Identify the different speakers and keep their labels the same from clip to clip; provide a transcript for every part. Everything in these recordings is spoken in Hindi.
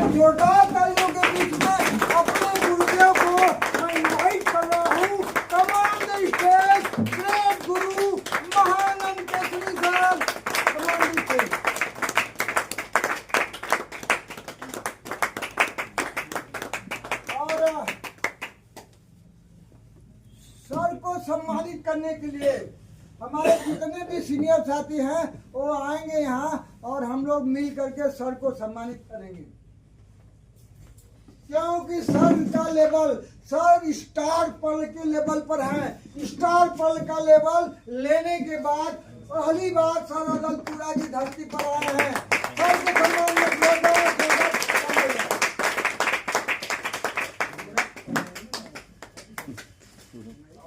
Speaker 1: जोरदार तालियों के बीच में अपने गुरुदेव को मैं इनवाइट कर रहा हूँ। Command the stage great Guru Mahanand Kesari sir, command the stage. और सर को सम्मानित करने के लिए हमारे जितने भी सीनियर साथी हैं वो आएंगे यहाँ और हम लोग मिल करके सर को सम्मानित करेंगे, क्योंकि सर का लेवल, सर स्टार पल के लेवल पर है। स्टार पल का लेवल लेने के बाद पहली बार सर अदलपुरा की धरती पर आए हैं। सर को सम्मान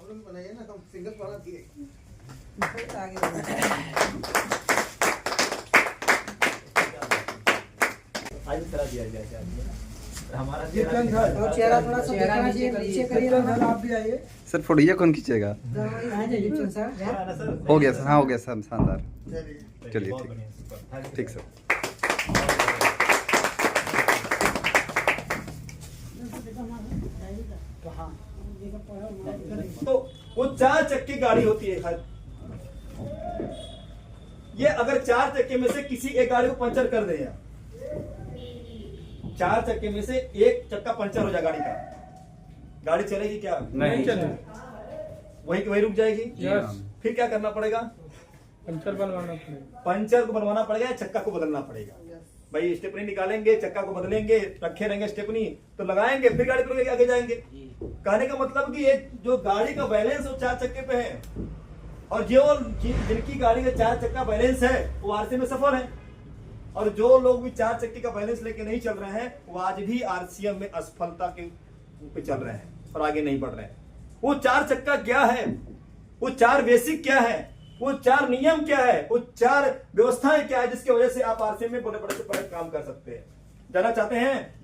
Speaker 1: में
Speaker 2: बनाइए ना, हम सिंगल वाला दिए
Speaker 3: आज तरह दिया जाए हमारा
Speaker 1: चेहरा थोड़ा सा नीचे करिए। आप भी आइए
Speaker 4: सर। फोटो कौन खींचेगा? हो गया सर, हाँ हो गया सर, शानदार। चलिए ठीक सर।
Speaker 3: तो वो 4 चक्के गाड़ी होती है। ये अगर 4 चक्के में से किसी एक गाड़ी को पंचर कर दे, 4 चक्के में से एक चक्का पंचर हो जाए गाड़ी का, गाड़ी चलेगी क्या?
Speaker 4: नहीं
Speaker 3: चलेगी, वही रुक जाएगी। फिर क्या करना पड़ेगा?
Speaker 5: पंचर बनवाना पड़ेगा।
Speaker 3: पंचर को बनवाना पड़ेगा या चक्का को बदलना पड़ेगा। भाई स्टेपनी निकालेंगे, चक्का को बदलेंगे, रखे रहेंगे स्टेपनी तो लगाएंगे, फिर गाड़ी को आगे जाएंगे। कहने का मतलब कि ये जो गाड़ी का बैलेंस वो 4 चक्के पे है, और जो जिनकी गाड़ी का 4 चक्का बैलेंस है वो आरसी में सफल है, और जो लोग भी 4 चक्के का बैलेंस लेके नहीं चल रहे हैं वो आज भी आरसीएम में असफलता के पे चल रहे हैं और आगे नहीं बढ़ रहे हैं। वो 4 चक्का क्या है, वो 4 बेसिक क्या है, वो 4 नियम क्या है, वो 4 व्यवस्थाएं क्या है जिसकी वजह से आप आरसीएम में बड़े बड़े से बड़े काम कर सकते हैं। जाना चाहते हैं?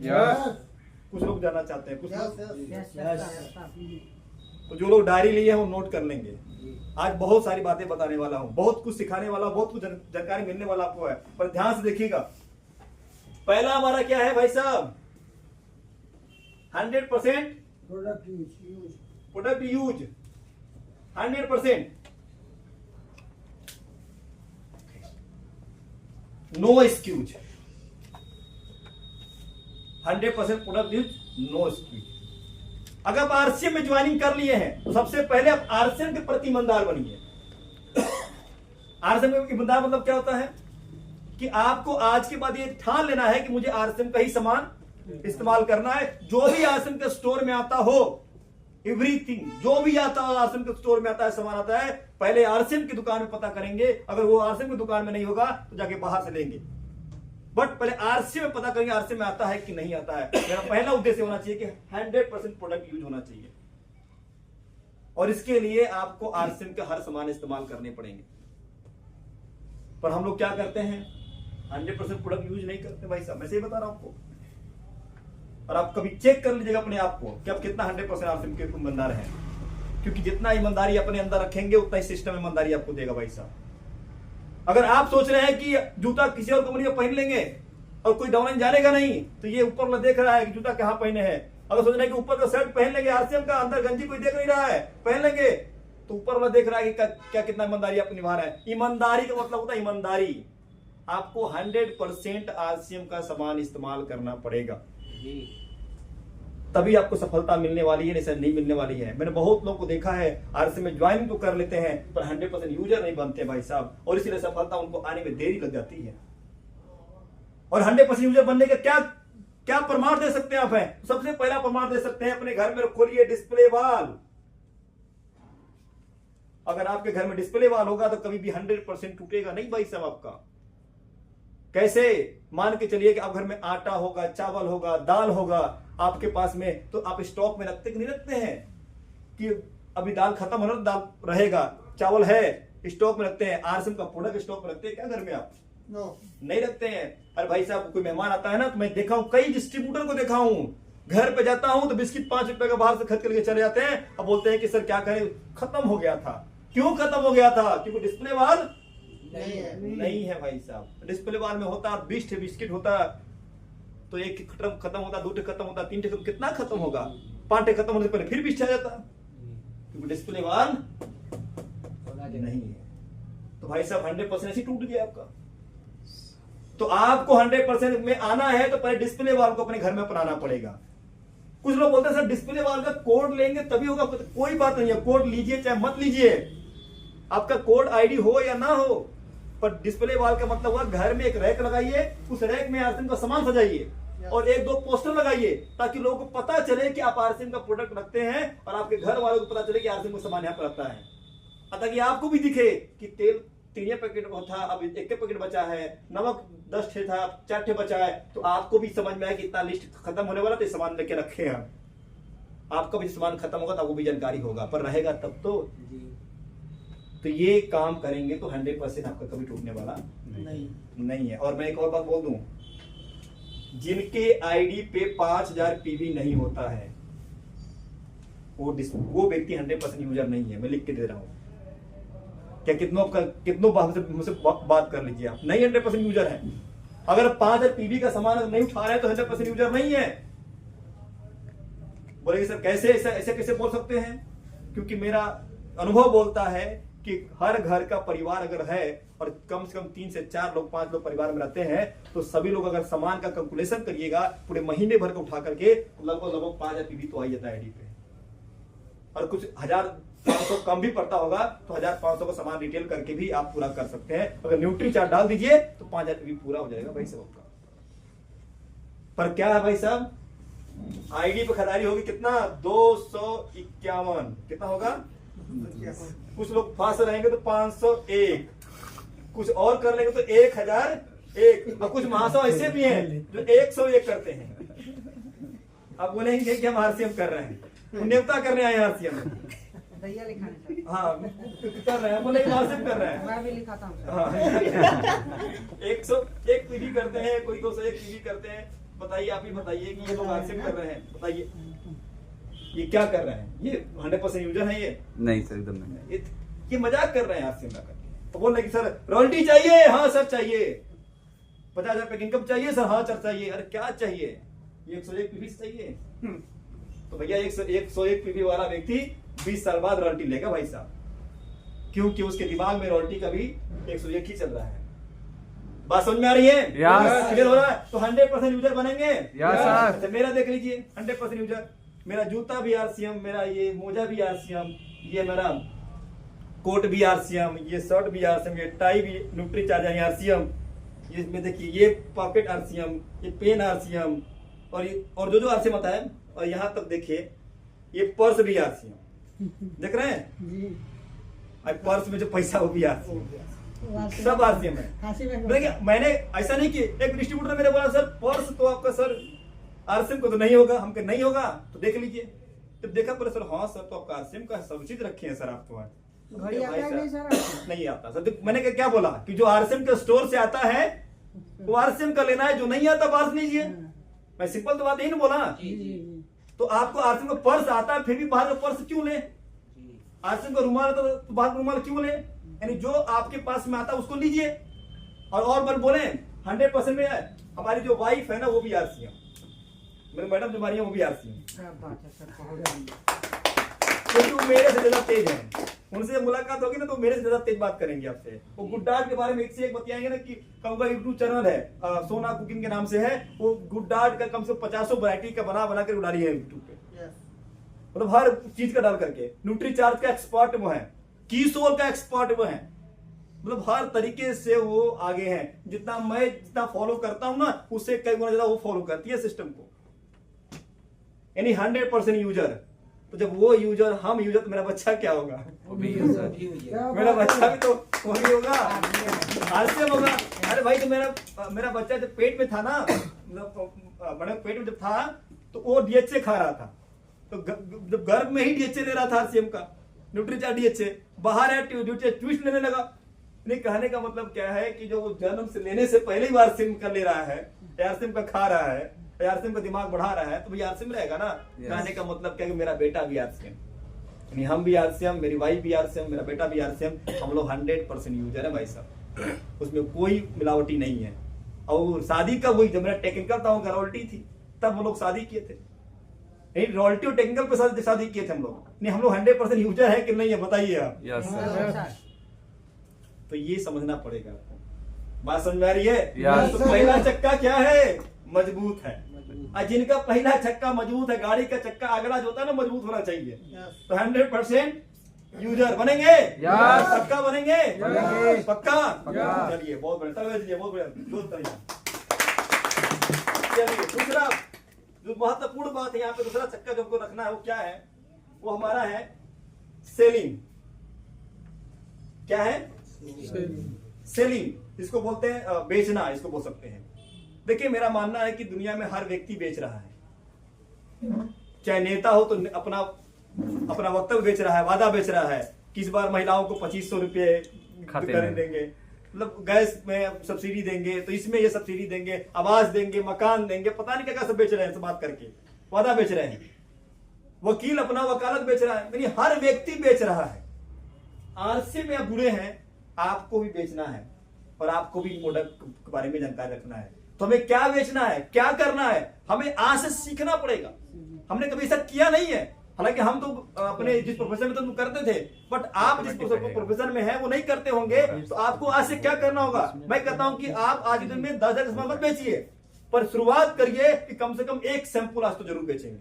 Speaker 3: कुछ लोग जाना चाहते हैं, कुछ लोग तो जो लोग डायरी लिए हैं वो नोट कर लेंगे। आज बहुत सारी बातें बताने वाला हूं, बहुत कुछ सिखाने वाला, बहुत कुछ जानकारी मिलने वाला आपको है, पर ध्यान से देखिएगा। पहला हमारा क्या है भाई साहब? 100% product use, 100%। No excuse, 100% product use, no excuse. अगर आप आरसीएम में ज्वाइनिंग कर लिए हैं तो सबसे पहले आप आरसीएम के प्रति ईमानदार बनिए। आरसीएम का ईमानदार मतलब क्या होता है कि आपको आज के बाद ये ठान लेना है कि मुझे आरसीएम का ही सामान इस्तेमाल करना है। जो भी आरसीएम के स्टोर में आता हो, एवरीथिंग जो भी आता हो आरसीएम के स्टोर में आता है, सामान आता है, पहले आरसीएम की दुकान में पता करेंगे। अगर वो आरसीएम की दुकान में नहीं होगा तो जाके बाहर से लेंगे, बट पहले आरसीएम में पता करेंगे आरसीएम में आता है कि नहीं आता है। मेरा पहला उद्देश्य होना चाहिए कि 100% प्रोडक्ट यूज होना चाहिए, और इसके लिए आपको आरसीएम के हर सामान इस्तेमाल करने पड़ेंगे। पर हम लोग क्या करते हैं? 100% प्रोडक्ट यूज नहीं करते भाई साहब, मैं सही बता रहा हूं आपको। और आप कभी चेक कर लीजिएगा अपने आप को कि आप कितना 100% आरसीएम के ईमानदार हैं, क्योंकि जितना ईमानदारी अपने अंदर रखेंगे उतना ही सिस्टम ईमानदारी आपको देगा भाई साहब। अगर आप सोच रहे हैं कि जूता किसी और कंपनी का पहन लेंगे और कोई डाउन जानेगा नहीं, तो ये ऊपर वाला देख रहा है कि जूता कहां पहने हैं। अगर सोच रहे हैं कि ऊपर का शर्ट पहन लेंगे आरसीएम का, अंदर गंजी कोई देख नहीं रहा है, पहन लेंगे, तो ऊपर वाला देख रहा है कि क्या कितना ईमानदारी आप निभा रहे हैं। ईमानदारी का मतलब होता है ईमानदारी। आपको 100% आरसीएम का सामान इस्तेमाल करना पड़ेगा, तभी आपको सफलता मिलने वाली है, नहीं सर नहीं मिलने वाली है। मैंने बहुत लोगों को देखा है आरसीएम में ज्वाइन तो कर लेते हैं पर 100% यूजर नहीं बनते भाई साहब, और इसीलिए सफलता उनको आने में देरी लग जाती है। और 100% यूजर बनने का क्या क्या प्रमाण दे सकते हैं आप? हैं सबसे पहला प्रमाण दे सकते हैं, अपने घर में खोलिए डिस्प्ले वॉल। अगर आपके घर में डिस्प्ले वॉल होगा तो कभी भी 100% टूटेगा नहीं भाई साहब आपका। कैसे? मान के चलिए कि आप घर में आटा होगा, चावल होगा, दाल होगा आपके पास में, तो आप स्टॉक में रखते कि नहीं रखते हैं कि अभी दाल खत्म होना दाल रहेगा, चावल है, स्टॉक में रखते हैं। आरसीएम का प्रोडक्ट स्टॉक में रखते हैं क्या घर में आप? नहीं रखते हैं। अरे भाई साहब कोई मेहमान आता है ना, तो मैं देखा हूं कई डिस्ट्रीब्यूटर को देखा हूं, घर पे जाता हूं तो बिस्किट 5 रुपए का बाहर से खरीद के लेके चले जाते हैं और बोलते हैं कि सर क्या करें, खत्म हो गया था। क्यों खत्म हो गया था? क्योंकि डिस्प्ले वाल नहीं है भाई साहब। डिस्प्ले वाल में होता बिस्किट होता तो एक खत्म होता, 2 खत्म होता, 3 खत्म, कितना खत्म होगा? 5 खत्म होने से पहले फिर 20 आ जाता, क्योंकि डिस्प्ले वाल नहीं है। तो भाई साहब 100% ऐसे टूट गया आपका। तो आपको 100% में आना है तो पहले डिस्प्ले वाल को अपने घर में अपनाना पड़ेगा। कुछ लोग बोलते हैं सर डिस्प्ले वाल का कोड लेंगे तभी होगा, कोई बात नहीं है, कोड लीजिए चाहे मत लीजिए, आपका कोड आईडी हो या ना हो, पर डिस्प्ले वाल का मतलब हुआ घर में एक रैक लगाइए, उस रैक में आरसीएम का सामान सजाइए और 1-2 पोस्टर लगाइए ताकि लोगों को पता चले कि आप आरसीएम का प्रोडक्ट रखते हैं और आपके घर वालों को पता चले कि आरसीएम का सामान यहाँ पर रखता है, ताकि आपको भी दिखे कि तेल 3 पैकेट था, अब 1 पैकेट बचा है, नमक 10 ठे था, 4 ठे बचा है, तो आपको भी समझ में आया कि इतना लिस्ट खत्म होने वाला, तो सामान लेके रखे हैं। आपका भी सामान खत्म होगा तो आपको भी जानकारी होगा, पर रहेगा तब तो ये काम करेंगे तो 100% आपका कभी टूटने वाला नहीं है। और मैं एक और बात बोल दूं, जिनके आईडी पे 5000 पीवी नहीं होता है वो व्यक्ति 100% यूजर नहीं है, मैं लिख के दे रहा हूं। क्या कितनों मुझसे बात कर लीजिए, आप नहीं 100% यूजर है। अगर 5000 पीवी का सामान नहीं उठा रहे हैं तो 100% यूजर नहीं है। बोलेंगे सर कैसे ऐसे कैसे बोल सकते हैं? क्योंकि मेरा अनुभव बोलता है कि हर घर का परिवार अगर है और कम से कम 3 से 4 लोग 5 लोग परिवार में रहते हैं तो सभी लोग अगर सामान का कैलकुलेशन करिएगा पूरे महीने भर का उठा करके लगभग 5000 पीवी तो आ जाता है आईडी पे, और कुछ 1500 कम भी पड़ता होगा तो 1500 का सामान रिटेल करके भी आप पूरा कर सकते हैं। अगर न्यूट्री चार्ट डाल दीजिए तो 5000 पीवी पूरा हो जाएगा भाई साहब का। पर क्या है भाई साहब, आईडी पे खरीदारी होगी कितना? 251, कितना होगा? कुछ लोग फास्ट रहेंगे तो 501, कुछ और कर लेंगे तो 1001, और कुछ महाशय ऐसे भी हैं जो 101 करते हैं। अब बोलेंगे कि हम आरसीएम कर रहे हैं, न्योता करने आए आरसीएम, हाँ कर रहे हैं, बोले आरसीएम कर रहे हैं,
Speaker 6: मैं भी लिखा था
Speaker 3: 101 पीवी करते हैं, कोई 201 पीवी करते हैं। बताइए, आप ही बताइए कि ये लोग आरसीएम कर रहे हैं, बताइए ये क्या कर रहे हैं? ये 100% यूजर है? ये
Speaker 4: नहीं सर, एकदम नहीं।
Speaker 3: ये मजाक कर रहे हैं आरसीएम का करके। तो बोल रहे कि सर रॉयल्टी चाहिए, हाँ सर चाहिए, 50,000 रुपए इनकम चाहिए सर, हाँ सर चाहिए। अरे क्या चाहिए? ये 101 पीवी चाहिए। तो भैया 101 पीवी वाला व्यक्ति 20 साल बाद रॉयल्टी लेगा भाई साहब, क्योंकि उसके दिमाग में रॉयल्टी का भी 101 ही चल रहा है। बात समझ में आ रही है? क्लियर हो रहा है? तो 100% यूजर बनेंगे। अच्छा मेरा देख लीजिए 100% यूजर, मेरा जूता भी आरसीएम, मेरा ये मोजा भी आरसीएम, ये मेरा कोट भी आरसीएम, ये शर्ट भी आरसीएम, ये टाई भी न्यूट्री चार्ज है आरसीएम, ये में देखिए ये पॉकेट आरसीएम, ये पेन आरसीएम, और जो आरसीएम आता है, और यहाँ तक देखिए ये पर्स भी आरसीएम, देख रहे हैं? अब पर्स में जो पैसा वो भी आरसीएम, सब आरसीएम है। देखिए मैंने ऐसा नहीं कि एक डिस्ट्रीब्यूटर ने मेरे बोला सर पर्स तो आपका सर आरसीएम को तो नहीं होगा, हमको नहीं होगा तो देख लीजिए। तो देखा बोले सर हाँ सर तो आपका आरसीएम का सब चीज रखे हैं सर आप तो
Speaker 6: घड़ी आता है नहीं सर?
Speaker 3: नहीं आता सर। तो मैंने क्या बोला कि जो आरसीएम के स्टोर से आता है वो आरसीएम का लेना है, जो नहीं आता बात लीजिए। मैं सिंपल तो बात यही ना बोला। तो आपको आरसीएम का पर्स आता है फिर भी बाहर का पर्स क्यों ले? आरसीएम का रुमाल आता तो बाहर का रुमाल क्यों ले? यानी जो आपके पास में आता है उसको लीजिए। और बार बोले 100% में हमारी जो वाइफ है ना वो भी आरसीएम, मेरे मैडम जो हमारी है वो भी आरसीएम, क्योंकि वो मेरे से ज्यादा तेज है। उनसे मुलाकात होगी ना तो मेरे से ज्यादा तेज बात करेंगे आपसे। वो गुड्डार्ट के बारे में एक से एक बताएंगे ना कि कहूंगा यूट्यूब चैनल है सोना कुकिंग के नाम से है, वो गुड्डार्ट का कम से कम 50 वैरायटी का बना कर उड़ा रही है यूट्यूब पे, मतलब हर चीज का डाल करके। न्यूट्री चार्ज का एक्सपर्ट वो है, कीसोल का एक्सपर्ट वो है, मतलब हर तरीके से वो आगे हैं। जितना फॉलो करता हूं ना उससे कई गुना ज्यादा वो फॉलो करती है सिस्टम को, यानी 100% यूजर। तो जब वो यूजर हम यूजर तो मेरा बच्चा क्या होगा? मेरा बच्चा भी तो वो भी होगा, आरसीएम होगा। अरे भाई तो मेरा बच्चा जब पेट में था ना, बड़े पेट में जब था तो वो डीएचए खा रहा था, तो जब गर्भ में ही डीएचए ले रहा था आरसीएम का, न्यूट्रीचार्ज डीएचए, बाहर है ट्यूश लेने लगा। नहीं, कहने का मतलब क्या है कि जो जन्म से लेने से पहले ही आरसीएम का ले रहा है, आरसीएम का खा रहा है, आरसीएम का दिमाग बढ़ा रहा है, तो भाई आरसीएम रहेगा ना। कहने का मतलब क्या है कि मेरा बेटा भी आरसीएम, यानी हम भी आरसीएम, मेरी वाइफ भी आरसीएम, मेरा बेटा भी आरसीएम, हम लोग 100% यूजर है भाई साहब, उसमें कोई मिलावटी नहीं है। और शादी कब हुई? जब मेरा टेक्निकल था, वो रॉयल्टी थी, तब हम लोग शादी किए थे। नहीं, रॉयल्टी और टेक्निकल पे शादी किए थे हम लोग। नहीं, हम लोग 100% यूजर है कि नहीं है, बताइए आप।
Speaker 4: यस
Speaker 6: हाँ,
Speaker 4: सर।
Speaker 6: सर।
Speaker 3: तो ये समझना पड़ेगा आपको। बात समझ में आ रही है?
Speaker 4: Yes.
Speaker 3: तो पहला चक्का क्या है? मजबूत है। और जिनका पहला चक्का मजबूत है, गाड़ी का चक्का अगला जो होता है ना, मजबूत होना चाहिए। तो 100% यूजर बनेंगे।
Speaker 4: Yes.
Speaker 3: पक्का बनेंगे।
Speaker 4: बनेंगे।
Speaker 3: पक्का।
Speaker 4: पक्का।
Speaker 3: चलिए, बहुत बढ़िया, तालियां दीजिए, बहुत बढ़िया, जोर तालियां। चलिए, दूसरा जो महत्वपूर्ण बात है यहाँ पे, दूसरा चक्का जो हमको रखना है वो क्या है? वो हमारा है सेलिंग। क्या है? सेलिंग, इसको बोलते हैं बेचना, इसको बोल सकते हैं। देखिए, मेरा मानना है कि दुनिया में हर व्यक्ति बेच रहा है। चाहे नेता हो तो अपना वक्तव्य बेच रहा है, वादा बेच रहा है कि इस बार महिलाओं को 2500 रुपये
Speaker 4: खाते
Speaker 3: कर
Speaker 4: में
Speaker 3: देंगे, मतलब गैस में सब्सिडी देंगे, तो इसमें ये सब्सिडी देंगे, आवास देंगे, मकान देंगे, पता नहीं क्या क्या सब बेच रहे हैं, सब बात करके वादा बेच रहे हैं। वकील अपना वकालत बेच रहा है, यानी हर व्यक्ति बेच रहा है। आरसी में आप जुड़े हैं, आपको भी बेचना है और आपको भी प्रोडक्ट के बारे में जानकारी रखना है। तो हमें क्या बेचना है, क्या करना है, हमें आज से सीखना पड़ेगा। हमने कभी ऐसा किया नहीं है, हालांकि हम तो अपने जिस प्रोफेशन में तो करते थे, बट आप जिस प्रोफेशन में है वो नहीं करते होंगे। तो आपको आज से क्या करना होगा? मैं कहता हूं कि आप आज के दिन में 10,000 सामान मत बेचिए, पर शुरुआत करिए कि कम से कम एक शैंपू आज तो जरूर बेचेंगे।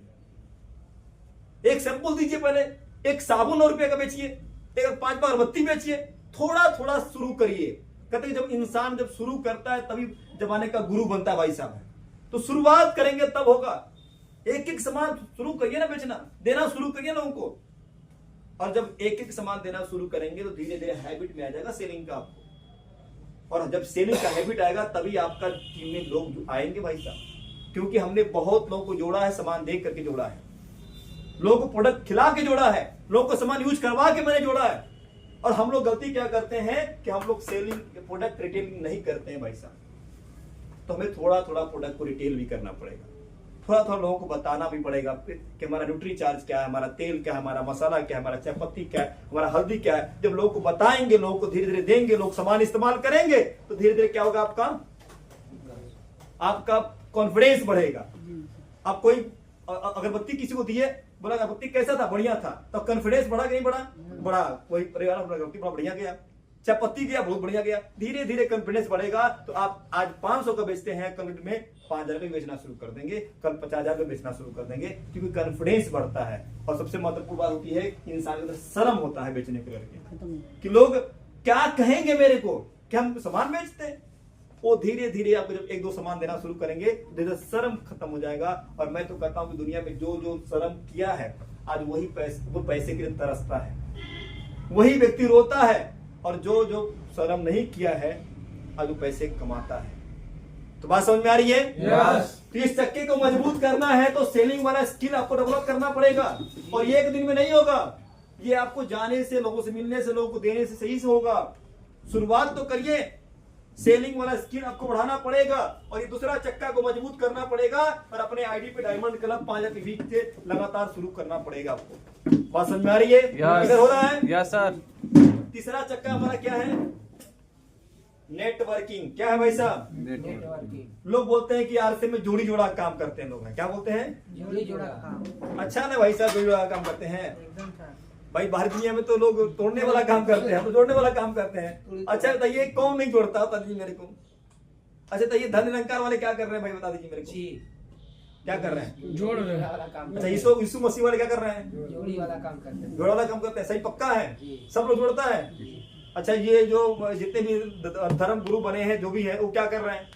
Speaker 3: एक शैंपू दीजिए, पहले एक साबुन 9 रुपए का बेचिए, एक 5 अगरबत्ती बेचिए, थोड़ा थोड़ा शुरू करिए। कहते हैं जब इंसान जब शुरू करता है तभी जमाने का गुरु बनता है भाई साहब। तो शुरुआत करेंगे तब होगा। एक एक सामान शुरू करिए ना बेचना, देना शुरू करिए लोगों को। और जब एक एक सामान देना शुरू करेंगे तो धीरे धीरे हैबिट में आ जाएगा सेलिंग का आपको। और जब सेलिंग का हैबिट आएगा तभी आपका टीम में लोग आएंगे भाई साहब। क्योंकि हमने बहुत लोगों को जोड़ा है, सामान देख करके जोड़ा है, लोगों को प्रोडक्ट खिला के जोड़ा है, लोगों को सामान यूज करवा के मैंने जोड़ा है। और हम लोग गलती क्या करते हैं कि हम लोग सेलिंग प्रोडक्ट रिटेलिंग नहीं करते हैं भाई साहब। तो हमें थोड़ा थोड़ा प्रोडक्ट को रिटेल भी करना पड़ेगा, थोड़ा थोड़ा लोगों को बताना भी पड़ेगा कि हमारा न्यूट्री चार्ज क्या है, हमारा तेल क्या है, हमारा मसाला क्या है, हमारा चाय पत्ती क्या है, हमारा हल्दी क्या है। जब लोगों को बताएंगे, लोगों को धीरे धीरे देंगे, लोग सामान इस्तेमाल करेंगे, तो धीरे धीरे क्या होगा? आपका कॉन्फिडेंस बढ़ेगा। आप कोई अगरबत्ती किसी को दिए, बोला अगरबत्ती कैसा था? बढ़िया था, तो कॉन्फिडेंस बढ़ा कि नहीं बढ़ा? बढ़ा। कोई परिवार अगरबत्ती बड़ा बढ़िया गया, चाय पत्ती गया, बहुत बढ़िया गया। धीरे धीरे कॉन्फिडेंस बढ़ेगा तो आप आज 500 का बेचते हैं, कल में 5,000 का बेचना शुरू कर देंगे, कल 50,000 का बेचना शुरू कर देंगे, क्योंकि कॉन्फिडेंस बढ़ता है। और सबसे महत्वपूर्ण बात होती है इंसान के अंदर शर्म होता है बेचने के करके, कि लोग क्या कहेंगे मेरे को कि हम सामान बेचते हैं। वो धीरे धीरे आपको जब 1-2 सामान देना शुरू करेंगे धीरे शर्म खत्म हो जाएगा। और मैं तो कहता हूं कि दुनिया में जो जो शर्म किया है, आज वही पैसे के लिए तरसता है, वही व्यक्ति रोता है। और जो जो शर्म नहीं किया है, आज वो पैसे कमाता है। तो बात समझ में आ रही है?
Speaker 4: यस।
Speaker 3: तो इस चक्के को मजबूत करना है तो सेलिंग वाला स्किल आपको डेवलप करना पड़ेगा। और ये एक दिन में नहीं होगा, ये आपको जाने से, लोगों से मिलने से, लोगों को देने से सही से होगा। शुरुआत तो करिए, सेलिंग वाला स्किल आपको बढ़ाना पड़ेगा। और ये दूसरा चक्का को मजबूत करना पड़ेगा और अपने आईडी पे डायमंड क्लब 5,000 वीक से लगातार शुरू करना पड़ेगा आपको। बात समझ में आ रही है? इधर हो रहा है?
Speaker 4: Yes sir.
Speaker 3: तीसरा चक्का हमारा क्या है? नेटवर्किंग। क्या है भाई साहब?
Speaker 6: नेटवर्किंग।
Speaker 3: लोग बोलते हैं कि आरसी में जोड़ी जोड़ा काम करते हैं लोग, हैं क्या बोलते हैं?
Speaker 6: जोड़ी जोड़ा काम।
Speaker 3: अच्छा ना भाई साहब, जोड़ी जोड़ा काम करते हैं।
Speaker 6: एकदम सर।
Speaker 3: भाई बाहर दुनिया में तो लोग तोड़ने वाला काम करते हैं, हम तो जोड़ने वाला काम करते हैं। अच्छा बताइए कौन नहीं जोड़ता? बता दीजिए मेरे को। अच्छा बताइए धन निरंकार वाले क्या कर रहे हैं भाई, बता दीजिए मेरे को। क्या कर रहे हैं?
Speaker 5: जोड़ रहे हैं।
Speaker 6: वाला काम।
Speaker 3: अच्छा यीशु मसीह वाले क्या कर रहे हैं?
Speaker 6: जोड़ी वाला काम करते हैं।
Speaker 3: जोड़ा वाला काम करते हैं। सही पक्का है?
Speaker 6: जी।
Speaker 3: सब लोग जोड़ता है। अच्छा ये जो जितने भी धर्म गुरु बने हैं जो भी है, वो क्या कर रहे हैं?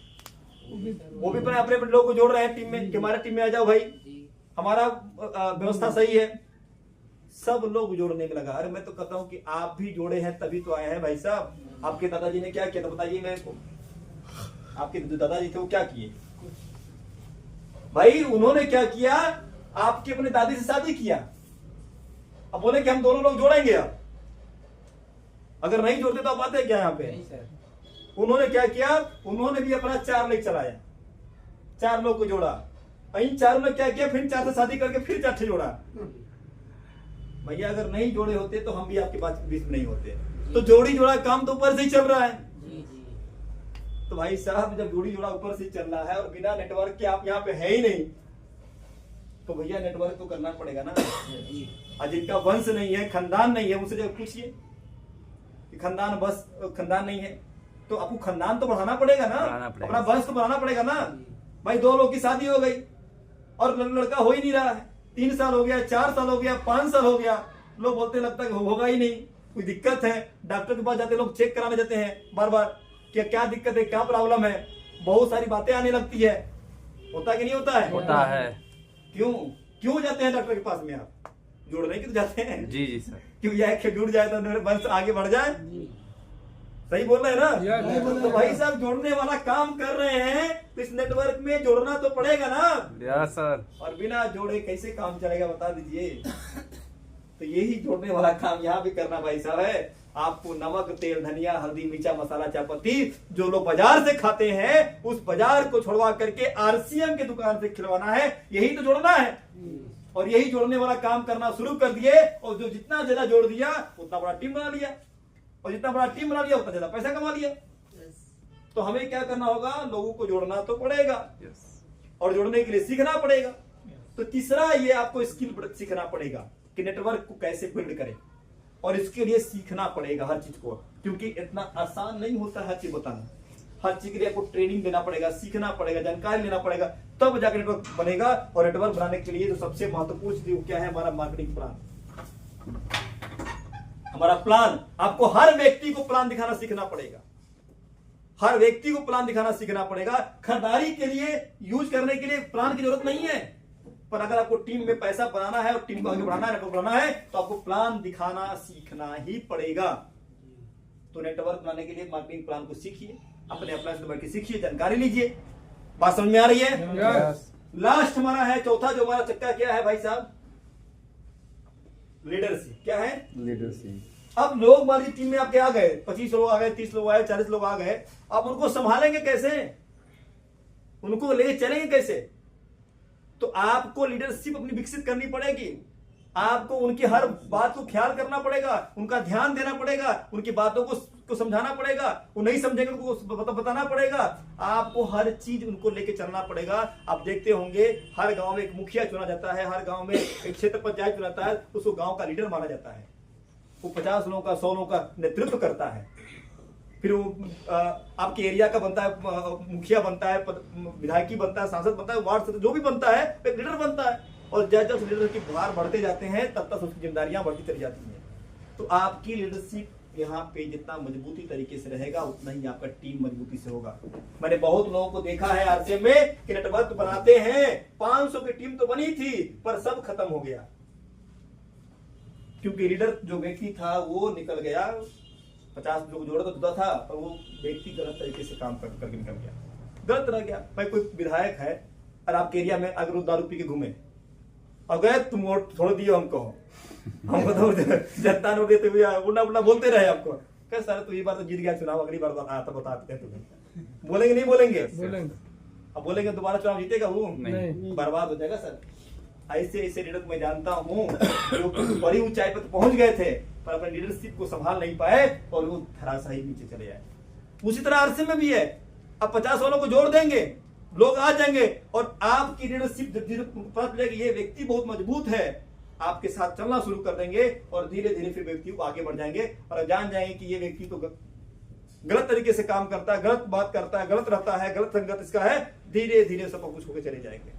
Speaker 3: वो भी अपने अपने लोगों को जोड़ रहे हैं टीम में कि हमारे टीम में आ जाओ भाई, हमारा व्यवस्था सही है। सब लोग जोड़ने में लगा। अरे मैं तो कहता हूं कि आप भी जोड़े हैं तभी तो आए हैं भाई साहब। आपके दादाजी ने क्या किया था बताइए मेरे को। आपके जो दादाजी थे वो क्या किए भाई? उन्होंने क्या किया? आपकी अपने दादी से शादी किया। अब बोले कि हम दोनों लोग जोड़ेंगे। अब अगर नहीं जोड़ते तो आप आते क्या यहाँ पे?
Speaker 6: नहीं सर।
Speaker 3: उन्होंने क्या किया? उन्होंने भी अपना 4 लेग चलाया, 4 लोग को जोड़ा। इन 4 ने क्या किया? फिर 4 से शादी करके फिर 4 जोड़ा। भैया अगर नहीं जोड़े होते तो हम भी आपके बीच में नहीं होते। तो जोड़ी जोड़ा काम तो ऊपर से ही चल रहा है।
Speaker 6: जी जी।
Speaker 3: तो भाई साहब जब जोड़ी जोड़ा ऊपर से चल रहा है और बिना नेटवर्क के आप यहाँ पे है ही नहीं, तो भैया नेटवर्क तो करना पड़ेगा ना। और जिनका वंश नहीं है, खानदान नहीं है, उनसे जब पूछिए कि खानदान नहीं है, तो आपको खानदान तो बढ़ाना पड़ेगा ना, अपना वंश तो बढ़ाना पड़ेगा ना। भाई 2 लोग की शादी हो गई और लड़का हो ही नहीं रहा है, 3 साल हो गया, 4 साल हो गया, 5 साल हो गया, लोग बोलते लगता है होगा ही नहीं, कोई दिक्कत है। डॉक्टर के पास जाते लोग चेक कराने जाते हैं बार बार कि क्या दिक्कत है, क्या प्रॉब्लम है, बहुत सारी बातें आने लगती है। होता कि नहीं होता है?
Speaker 4: होता है।
Speaker 3: क्यों जाते हैं डॉक्टर के पास में? आप जोड़ने के तो जाते हैं।
Speaker 4: जी जी सर।
Speaker 3: क्यों यह जुड़ जाए तो मेरे वंश आगे बढ़ जाए। सही बोल रहे हैं ना? तो भाई साहब जोड़ने वाला काम कर रहे हैं, तो इस नेटवर्क में जोड़ना तो पड़ेगा ना।
Speaker 4: Yes sir.
Speaker 3: और बिना जोड़े कैसे काम चलेगा बता दीजिए। तो यही जोड़ने वाला काम यहाँ भी करना भाई साहब है। आपको नमक, तेल, धनिया, हल्दी, मिर्चा, मसाला, चायपत्ती जो लोग बाजार से खाते हैं, उस बाजार को छोड़वा करके आरसीएम की दुकान से खिलवाना है। यही तो जोड़ना है। और यही जोड़ने वाला काम करना शुरू कर दिए, और जो जितना ज्यादा जोड़ दिया उतना बड़ा टीम बना लिया, और जितना बड़ा टीम बना लिया उतना ज्यादा पैसा कमा लिया। तो हमें क्या करना होगा? लोगों को जोड़ना तो पड़ेगा, और जोड़ने के लिए सीखना पड़ेगा। तो तीसरा ये आपको स्किल सीखना पड़ेगा कि नेटवर्क को कैसे बिल्ड करें, और इसके लिए सीखना पड़ेगा हर चीज को, क्योंकि इतना आसान नहीं होता हर चीज बताना। हर चीज के लिए आपको ट्रेनिंग देना पड़ेगा, सीखना पड़ेगा, जानकारी लेना पड़ेगा, तब जाकर नेटवर्क बनेगा। और नेटवर्क बनाने के लिए जो सबसे महत्वपूर्ण चीज क्या है? हमारा मार्केटिंग प्लान। हमारा प्लान, आपको हर व्यक्ति को प्लान दिखाना सीखना पड़ेगा। हर व्यक्ति को प्लान दिखाना सीखना पड़ेगा। खरीदारी के लिए, यूज करने के लिए प्लान की जरूरत नहीं है, पर अगर आपको टीम में पैसा बनाना है और टीम को आगे बढ़ाना है, नेटवर्क बनाना है, तो आपको प्लान दिखाना सीखना ही पड़ेगा। तो नेटवर्क बनाने के लिए मार्केटिंग प्लान को सीखिए, अपने अप्लाई से बैठ के सीखिए, जानकारी लीजिए। बात समझ में आ रही है? लास्ट हमारा है चौथा, जो हमारा चक्का क्या है भाई साहब? लीडरशिप। क्या है?
Speaker 4: लीडरशिप।
Speaker 3: अब लोग मान लीजिए टीम में आपके आ गए, 25 लोग आ गए, 30 लोग आए, 40 लोग आ गए, आप उनको संभालेंगे कैसे? उनको लेके चलेंगे कैसे? तो आपको लीडरशिप अपनी विकसित करनी पड़ेगी। आपको उनकी हर बात को ख्याल करना पड़ेगा, उनका ध्यान देना पड़ेगा, उनकी बातों को समझाना पड़ेगा, वो नहीं समझेंगे उनको बताना पड़ेगा। आपको हर चीज उनको लेके चलना पड़ेगा। आप देखते होंगे हर गांव में एक मुखिया चुना जाता है, हर गांव में एक क्षेत्र पंचायत चुनाता है, उसको गांव का लीडर माना जाता है। वो 50 लोगों का, 100 लोगों का नेतृत्व करता है। फिर वो आपके एरिया का बनता है, मुखिया बनता है, विधायकी बनता है, सांसद बनता है, वार्ड सदस्य जो भी बनता है, एक लीडर बनता है। और जब लीडर की भार बढ़ते जाते हैं, तब तक उसकी जिम्मेदारियां बढ़ती चली जाती हैं। तो आपकी लीडरशिप यहाँ पे जितना मजबूती तरीके से रहेगा, उतना ही आपका टीम मजबूती से होगा। मैंने बहुत लोगों को देखा है आरसीएम में कि नेटवर्क बनाते हैं, 500 की टीम तो बनी थी, पर सब खत्म हो गया, क्योंकि लीडर जो व्यक्ति था वो निकल गया। 50 लोग जोड़ा तो जुदा था, पर वो व्यक्ति गलत तरीके से काम करके निकल गया, गलत रह गया। भाई कोई विधायक है और आपके एरिया में अगर वो दारू पी के घूमे और गए, तुम वोट छोड़ दियो हमको तो जनता ने देते हुए उल्टा उल्टा बोलते रहे आपको, कह सर तू ये बार तो जीत गया चुनाव, अगली बार आता बताते हैं तुम्हें। बोलेंगे नहीं बोलेंगे? अब बोलेंगे दोबारा चुनाव जीतेगा वो? नहीं, बर्बाद हो जाएगा सर। ऐसे ऐसे लीडर को मैं जानता हूँ जो बड़ी ऊंचाई पर पहुंच गए थे, पर अपने लीडरशिप को संभाल नहीं पाए और वो धराशायी नीचे चले जाए। उसी तरह आरसीएम में भी है। अब 50 वालों को जोड़ देंगे, लोग आ जाएंगे, और आपकी लीडरशिप पता चलेगी ये व्यक्ति बहुत मजबूत है, आपके साथ चलना शुरू कर देंगे, और धीरे धीरे फिर व्यक्ति को आगे बढ़ जाएंगे और जान जाएंगे कि ये व्यक्ति तो गलत तरीके से काम करता है, गलत बात करता है, गलत रहता है, गलत संगत इसका है। धीरे धीरे सब कुछ होकर चले जाएंगे।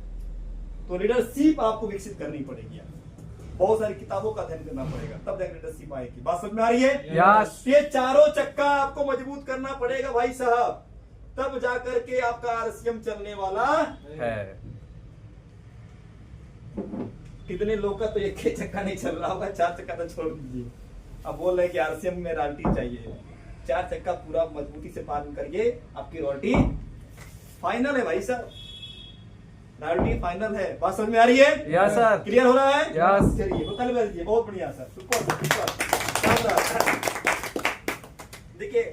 Speaker 3: तो लीडरशिप आपको विकसित करनी पड़ेगी, बहुत सारी किताबों का अध्ययन करना पड़ेगा, तब जाकर लीडरशिप आएगी। बात समझ में आ रही है?
Speaker 4: यस।
Speaker 3: ये चारों चक्का आपको मजबूत करना पड़ेगा भाई साहब, तब जाकर के आपका आरसीएम चलने वाला
Speaker 4: है।
Speaker 3: कितने लोग का तो एक ही चक्का नहीं चल रहा होगा, 4 चक्का तो छोड़ दीजिए। अब बोल रहे हैं कि आरसीएम में रॉयल्टी चाहिए, 4 चक्का पूरा मजबूती से पालन करिए, आपकी रॉयल्टी फाइनल है भाई साहब, रॉयल्टी फाइनल है। बात समझ में आ रही है?
Speaker 4: Yes sir.
Speaker 3: क्लियर हो रहा है?
Speaker 4: यस।
Speaker 3: चलिए बहुत बढ़िया सर, सुपर। देखिए